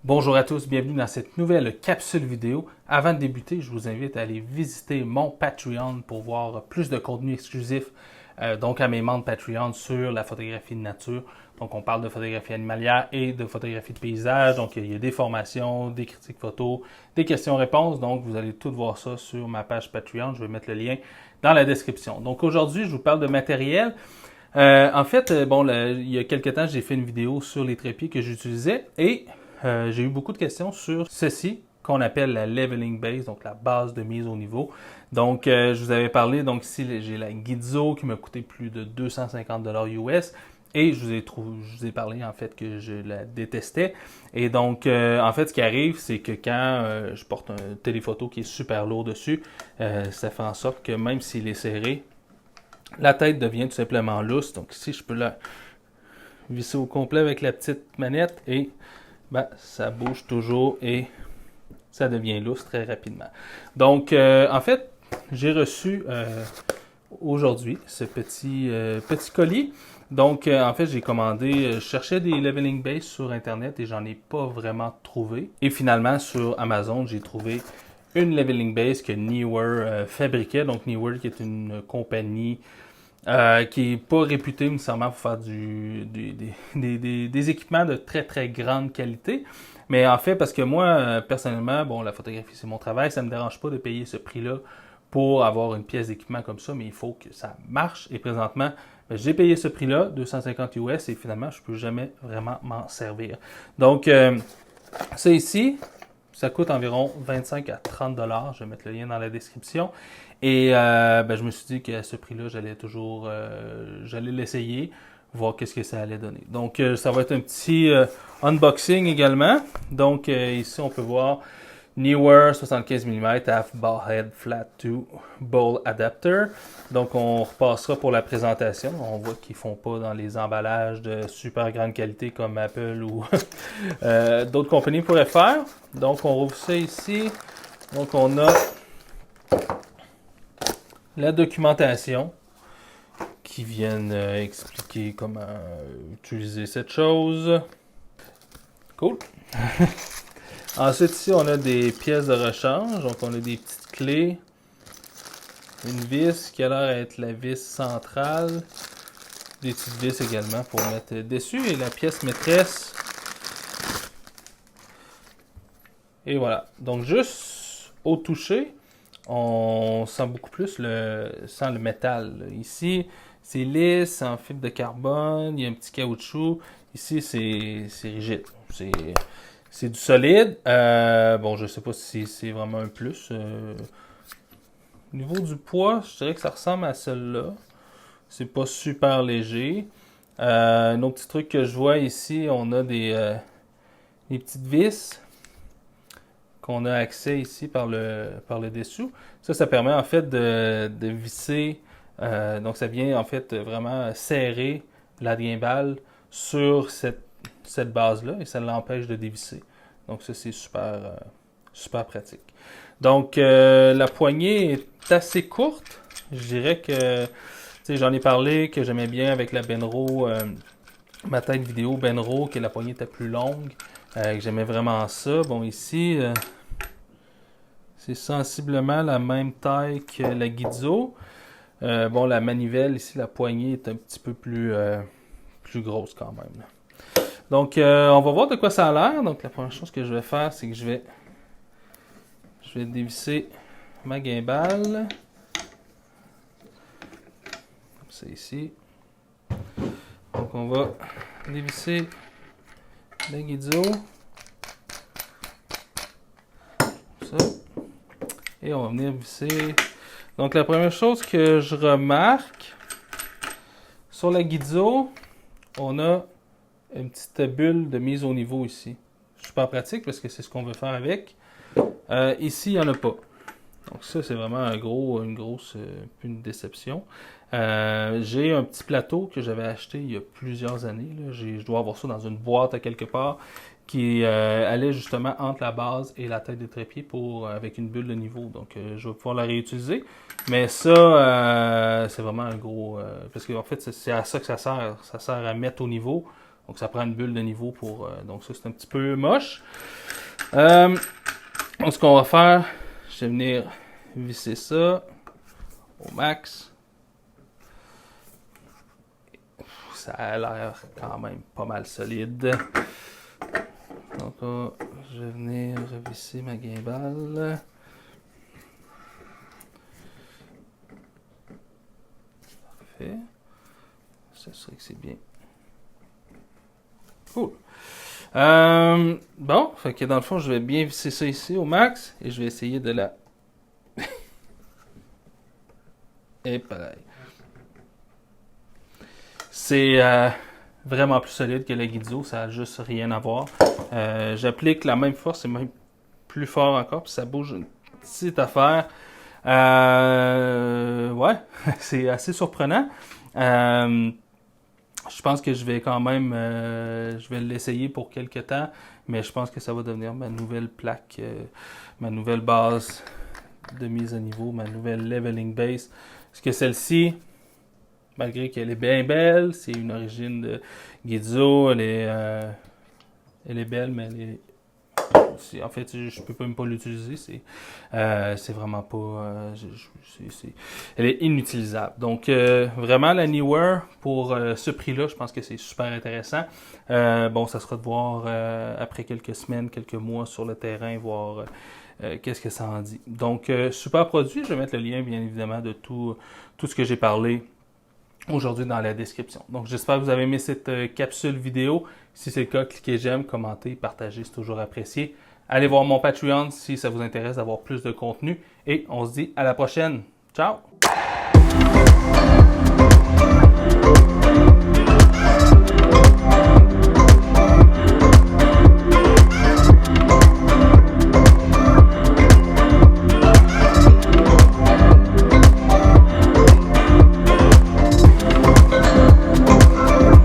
Bonjour à tous, bienvenue dans cette nouvelle capsule vidéo. Avant de débuter, je vous invite à aller visiter mon Patreon pour voir plus de contenu exclusif donc à mes membres Patreon sur la photographie de nature. Donc on parle de photographie animalière et de photographie de paysage. Donc il y a des formations, des critiques photos, des questions-réponses. Donc vous allez tout voir ça sur ma page Patreon. Je vais mettre le lien dans la description. Donc aujourd'hui, je vous parle de matériel. En fait, il y a quelques temps, j'ai fait une vidéo sur les trépieds que j'utilisais et j'ai eu beaucoup de questions sur ceci qu'on appelle la leveling base, donc la base de mise au niveau. Donc, je vous avais parlé, donc ici j'ai la Gitzo qui m'a coûté plus de 250 $ US et je vous ai parlé en fait que je la détestais. Et donc, en fait, ce qui arrive, c'est que quand je porte un téléphoto qui est super lourd dessus, ça fait en sorte que même s'il est serré, la tête devient tout simplement lousse. Donc ici, je peux la visser au complet avec la petite manette et ça bouge toujours et ça devient lousse très rapidement. Donc, en fait, j'ai reçu aujourd'hui ce petit colis. Donc, en fait, j'ai commandé, je cherchais des leveling base sur Internet et j'en ai pas vraiment trouvé. Et finalement, sur Amazon, j'ai trouvé une leveling base que Neewer fabriquait. Donc, Neewer qui est une compagnie qui n'est pas réputée nécessairement pour faire des équipements de très très grande qualité. Mais en fait, parce que moi, personnellement, bon, la photographie c'est mon travail, ça ne me dérange pas de payer ce prix-là pour avoir une pièce d'équipement comme ça, mais il faut que ça marche. Et présentement, j'ai payé ce prix-là, 250 US, et finalement, je ne peux jamais vraiment m'en servir. Donc, ça ici, ça coûte environ 25 à 30 $. Je vais mettre le lien dans la description. Et je me suis dit qu'à ce prix-là, j'allais l'essayer, voir qu'est-ce que ça allait donner. Donc, ça va être un petit unboxing également. Donc, ici, on peut voir Neewer 75 mm Half Ball Head Flat 2 Bowl Adapter. Donc, on repassera pour la présentation. On voit qu'ils ne font pas dans les emballages de super grande qualité comme Apple ou d'autres compagnies pourraient faire. Donc, on rouvre ça ici. Donc, on a la documentation qui vient expliquer comment utiliser cette chose. Cool. Ensuite, ici, on a des pièces de rechange. Donc, on a des petites clés. Une vis qui a l'air d'être la vis centrale. Des petites vis également pour mettre dessus. Et la pièce maîtresse. Et voilà. Donc, juste au toucher, on sent beaucoup plus le métal. Ici, c'est lisse, c'est en fibre de carbone, il y a un petit caoutchouc. Ici, c'est rigide. C'est du solide. Bon, je ne sais pas si c'est vraiment un plus. Au niveau du poids, je dirais que ça ressemble à celle-là. C'est pas super léger. Un autre petit truc que je vois ici, on a des petites vis qu'on a accès ici par le dessous. Ça permet en fait de visser. Donc ça vient en fait vraiment serrer la gimbal sur cette base-là et ça l'empêche de dévisser. Donc ça c'est super pratique. Donc la poignée est assez courte. Je dirais que j'en ai parlé que j'aimais bien avec la Benro, ma tête vidéo Benro, que la poignée était plus longue. Que j'aimais vraiment ça. Bon, ici, c'est sensiblement la même taille que la Gitzo. Bon, la manivelle, ici, la poignée est un petit peu plus grosse quand même. Donc, on va voir de quoi ça a l'air. Donc, la première chose que je vais faire, c'est que je vais dévisser ma gimbal. Comme ça ici. Donc, on va dévisser la Gitzo. Ça. Et on va venir visser. Donc la première chose que je remarque sur la Gitzo, on a une petite bulle de mise au niveau ici. Super pratique parce que c'est ce qu'on veut faire avec. Ici, il n'y en a pas. Donc ça, c'est vraiment une déception. J'ai un petit plateau que j'avais acheté il y a plusieurs années. Là. Je dois avoir ça dans une boîte à quelque part qui allait justement entre la base et la tête des trépieds avec une bulle de niveau. Donc je vais pouvoir la réutiliser. Mais ça, c'est vraiment un gros... parce qu'en fait, c'est à ça que ça sert. Ça sert à mettre au niveau. Donc ça prend une bulle de niveau pour... donc ça, c'est un petit peu moche. Donc ce qu'on va faire, je vais venir visser ça au max. Ça a l'air quand même pas mal solide. Donc je vais venir revisser ma gimbal. Parfait. Ça serait que c'est bien. Cool. Bon, fait que dans le fond, je vais bien visser ça ici au max et je vais essayer de la... Et pareil. C'est vraiment plus solide que le Gizzo, ça n'a juste rien à voir. J'applique la même force et même plus fort encore, puis ça bouge une petite affaire. Ouais, c'est assez surprenant. Je pense que je vais quand même, je vais l'essayer pour quelques temps, mais je pense que ça va devenir ma nouvelle plaque, ma nouvelle base de mise à niveau, ma nouvelle leveling base. Parce que celle-ci, malgré qu'elle est bien belle, c'est une origine de Gizzo, elle est belle, mais en fait, je peux même pas l'utiliser. C'est vraiment pas... elle est inutilisable. Donc, vraiment, la Neewer, pour ce prix-là, je pense que c'est super intéressant. Bon, ça sera de voir après quelques semaines, quelques mois sur le terrain, voir qu'est-ce que ça en dit. Donc, super produit. Je vais mettre le lien, bien évidemment, de tout ce que j'ai parlé aujourd'hui dans la description. Donc, j'espère que vous avez aimé cette capsule vidéo. Si c'est le cas, cliquez j'aime, commentez, partagez, c'est toujours apprécié. Allez voir mon Patreon si ça vous intéresse d'avoir plus de contenu. Et on se dit à la prochaine. Ciao!